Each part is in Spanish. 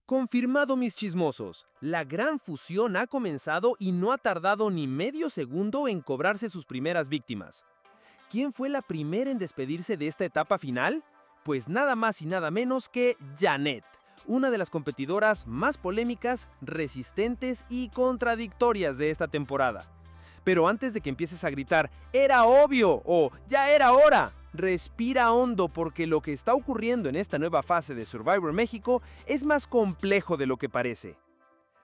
Confirmado, mis chismosos. La gran fusión ha comenzado y no ha tardado ni medio segundo en cobrarse sus primeras víctimas. ¿Quién fue la primera en despedirse de esta etapa final? Pues nada más y nada menos que Janet, una de las competidoras más polémicas, resistentes y contradictorias de esta temporada. Pero antes de que empieces a gritar «¡Era obvio!» o «¡Ya era hora!», respira hondo porque lo que está ocurriendo en esta nueva fase de Survivor México es más complejo de lo que parece.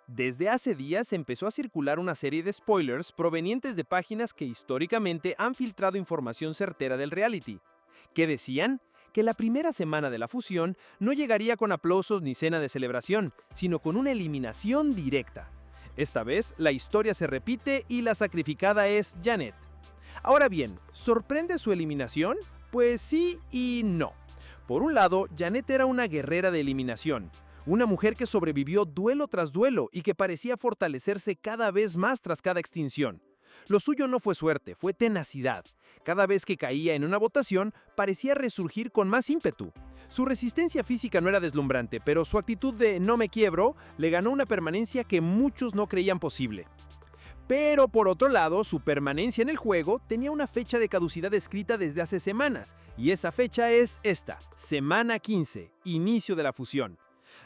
Desde hace días empezó a circular una serie de spoilers provenientes de páginas que históricamente han filtrado información certera del reality, que decían que la primera semana de la fusión no llegaría con aplausos ni cena de celebración, sino con una eliminación directa. Esta vez, la historia se repite y la sacrificada es Janet. Ahora bien, ¿sorprende su eliminación? Pues sí y no. Por un lado, Janet era una guerrera de eliminación, una mujer que sobrevivió duelo tras duelo y que parecía fortalecerse cada vez más tras cada extinción. Lo suyo no fue suerte, fue tenacidad. Cada vez que caía en una votación, parecía resurgir con más ímpetu. Su resistencia física no era deslumbrante, pero su actitud de «no me quiebro» le ganó una permanencia que muchos no creían posible. Pero por otro lado, su permanencia en el juego tenía una fecha de caducidad escrita desde hace semanas, y esa fecha es esta, semana 15, inicio de la fusión.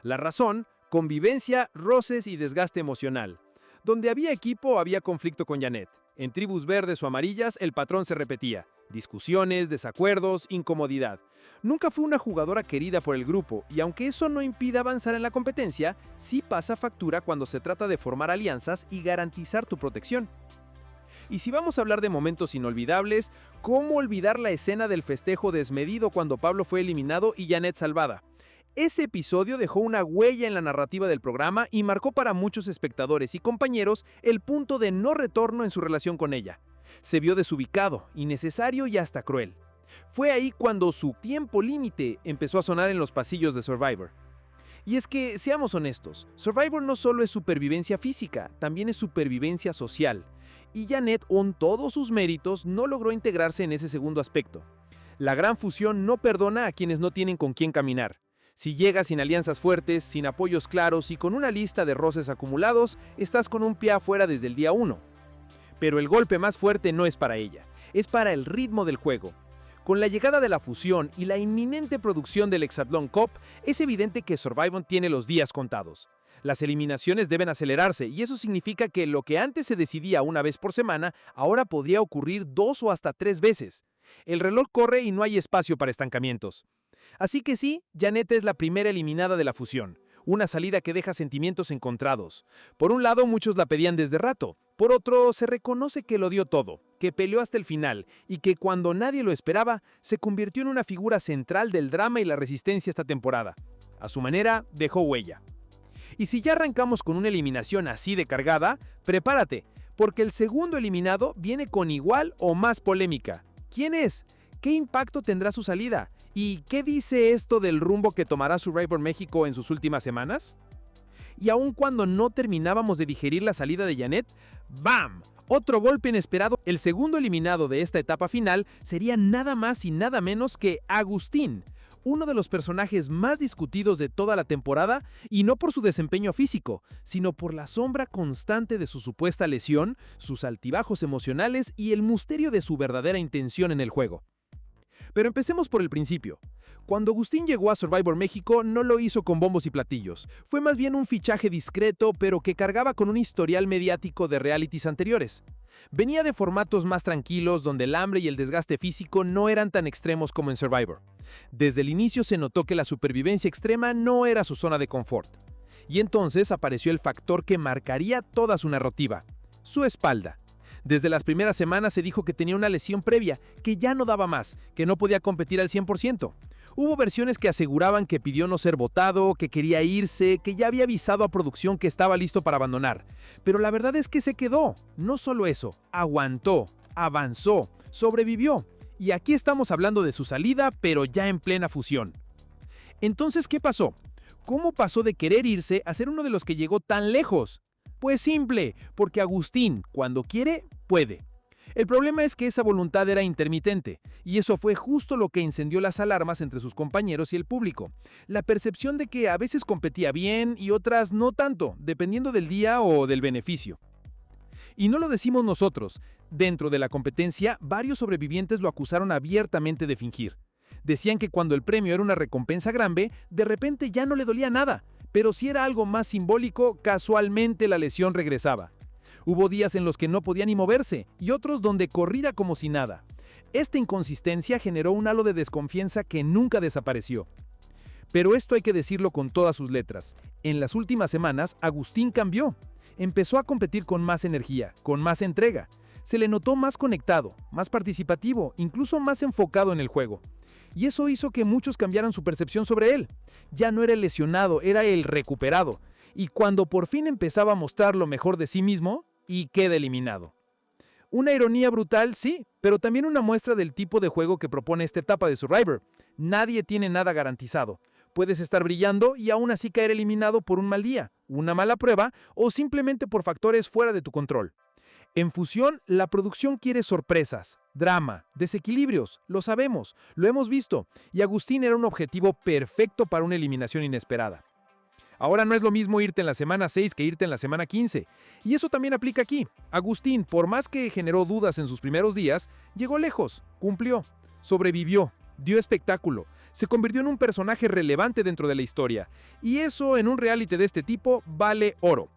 La razón, convivencia, roces y desgaste emocional. Donde había equipo, había conflicto con Janet. En tribus verdes o amarillas, el patrón se repetía. Discusiones, desacuerdos, incomodidad. Nunca fue una jugadora querida por el grupo, y aunque eso no impide avanzar en la competencia, sí pasa factura cuando se trata de formar alianzas y garantizar tu protección. Y si vamos a hablar de momentos inolvidables, ¿cómo olvidar la escena del festejo desmedido cuando Pablo fue eliminado y Janet salvada? Ese episodio dejó una huella en la narrativa del programa y marcó para muchos espectadores y compañeros el punto de no retorno en su relación con ella. Se vio desubicado, innecesario y hasta cruel. Fue ahí cuando su tiempo límite empezó a sonar en los pasillos de Survivor. Y es que, seamos honestos, Survivor no solo es supervivencia física, también es supervivencia social. Y Janet, con todos sus méritos, no logró integrarse en ese segundo aspecto. La gran fusión no perdona a quienes no tienen con quién caminar. Si llegas sin alianzas fuertes, sin apoyos claros y con una lista de roces acumulados, estás con un pie afuera desde el día 1. Pero el golpe más fuerte no es para ella, es para el ritmo del juego. Con la llegada de la fusión y la inminente producción del Hexatlón Cup, es evidente que Survivor tiene los días contados. Las eliminaciones deben acelerarse y eso significa que lo que antes se decidía una vez por semana, ahora podría ocurrir 2 o hasta 3 veces. El reloj corre y no hay espacio para estancamientos. Así que sí, Janet es la primera eliminada de la fusión, una salida que deja sentimientos encontrados. Por un lado, muchos la pedían desde rato. Por otro, se reconoce que lo dio todo, que peleó hasta el final y que cuando nadie lo esperaba, se convirtió en una figura central del drama y la resistencia esta temporada. A su manera, dejó huella. Y si ya arrancamos con una eliminación así de cargada, prepárate, porque el segundo eliminado viene con igual o más polémica. ¿Quién es? ¿Qué impacto tendrá su salida? ¿Y qué dice esto del rumbo que tomará Survivor México en sus últimas semanas? Y aun cuando no terminábamos de digerir la salida de Janet, ¡bam! Otro golpe inesperado. El segundo eliminado de esta etapa final sería nada más y nada menos que Agustín, uno de los personajes más discutidos de toda la temporada, y no por su desempeño físico, sino por la sombra constante de su supuesta lesión, sus altibajos emocionales y el misterio de su verdadera intención en el juego. Pero empecemos por el principio. Cuando Agustín llegó a Survivor México no lo hizo con bombos y platillos. Fue más bien un fichaje discreto, pero que cargaba con un historial mediático de realities anteriores. Venía de formatos más tranquilos, donde el hambre y el desgaste físico no eran tan extremos como en Survivor. Desde el inicio se notó que la supervivencia extrema no era su zona de confort. Y entonces apareció el factor que marcaría toda su narrativa: su espalda. Desde las primeras semanas se dijo que tenía una lesión previa, que ya no daba más, que no podía competir al 100%. Hubo versiones que aseguraban que pidió no ser votado, que quería irse, que ya había avisado a producción que estaba listo para abandonar. Pero la verdad es que se quedó. No solo eso, aguantó, avanzó, sobrevivió. Y aquí estamos hablando de su salida, pero ya en plena fusión. Entonces, ¿qué pasó? ¿Cómo pasó de querer irse a ser uno de los que llegó tan lejos? Pues simple, porque Agustín, cuando quiere, puede. El problema es que esa voluntad era intermitente, y eso fue justo lo que encendió las alarmas entre sus compañeros y el público. La percepción de que a veces competía bien y otras no tanto, dependiendo del día o del beneficio. Y no lo decimos nosotros. Dentro de la competencia, varios sobrevivientes lo acusaron abiertamente de fingir. Decían que cuando el premio era una recompensa grande, de repente ya no le dolía nada, pero si era algo más simbólico, casualmente la lesión regresaba. Hubo días en los que no podía ni moverse y otros donde corría como si nada. Esta inconsistencia generó un halo de desconfianza que nunca desapareció. Pero esto hay que decirlo con todas sus letras. En las últimas semanas, Agustín cambió. Empezó a competir con más energía, con más entrega. Se le notó más conectado, más participativo, incluso más enfocado en el juego. Y eso hizo que muchos cambiaran su percepción sobre él. Ya no era el lesionado, era el recuperado. Y cuando por fin empezaba a mostrar lo mejor de sí mismo, y queda eliminado. Una ironía brutal, sí, pero también una muestra del tipo de juego que propone esta etapa de Survivor. Nadie tiene nada garantizado. Puedes estar brillando y aún así caer eliminado por un mal día, una mala prueba o simplemente por factores fuera de tu control. En Fusión, la producción quiere sorpresas, drama, desequilibrios, lo sabemos, lo hemos visto, y Agustín era un objetivo perfecto para una eliminación inesperada. Ahora no es lo mismo irte en la semana 6 que irte en la semana 15, y eso también aplica aquí. Agustín, por más que generó dudas en sus primeros días, llegó lejos, cumplió, sobrevivió, dio espectáculo, se convirtió en un personaje relevante dentro de la historia, y eso en un reality de este tipo vale oro.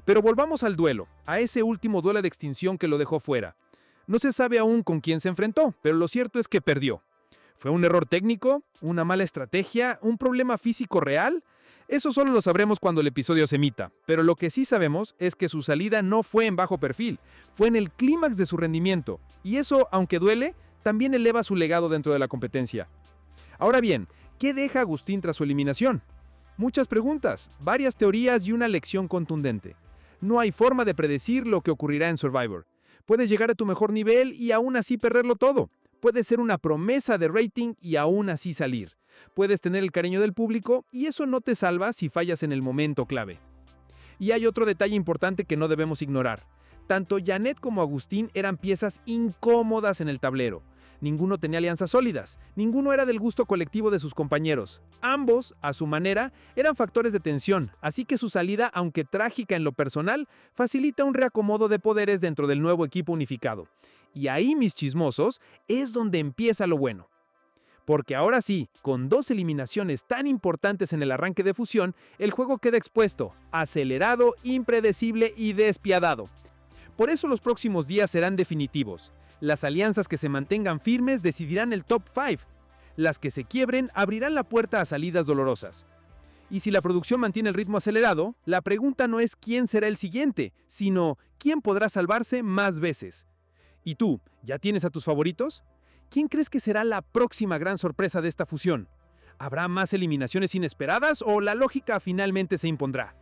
Pero volvamos al duelo, a ese último duelo de extinción que lo dejó fuera. No se sabe aún con quién se enfrentó, pero lo cierto es que perdió. ¿Fue un error técnico? ¿Una mala estrategia? ¿Un problema físico real? Eso solo lo sabremos cuando el episodio se emita, pero lo que sí sabemos es que su salida no fue en bajo perfil, fue en el clímax de su rendimiento, y eso, aunque duele, también eleva su legado dentro de la competencia. Ahora bien, ¿qué deja Agustín tras su eliminación? Muchas preguntas, varias teorías y una lección contundente. No hay forma de predecir lo que ocurrirá en Survivor. Puedes llegar a tu mejor nivel y aún así perderlo todo. Puedes ser una promesa de rating y aún así salir. Puedes tener el cariño del público y eso no te salva si fallas en el momento clave. Y hay otro detalle importante que no debemos ignorar. Tanto Janet como Agustín eran piezas incómodas en el tablero. Ninguno tenía alianzas sólidas, ninguno era del gusto colectivo de sus compañeros. Ambos, a su manera, eran factores de tensión, así que su salida, aunque trágica en lo personal, facilita un reacomodo de poderes dentro del nuevo equipo unificado. Y ahí, mis chismosos, es donde empieza lo bueno. Porque ahora sí, con 2 eliminaciones tan importantes en el arranque de Fusión, el juego queda expuesto, acelerado, impredecible y despiadado. Por eso los próximos días serán definitivos. Las alianzas que se mantengan firmes decidirán el top 5. Las que se quiebren abrirán la puerta a salidas dolorosas. Y si la producción mantiene el ritmo acelerado, la pregunta no es quién será el siguiente, sino quién podrá salvarse más veces. ¿Y tú, ya tienes a tus favoritos? ¿Quién crees que será la próxima gran sorpresa de esta fusión? ¿Habrá más eliminaciones inesperadas o la lógica finalmente se impondrá?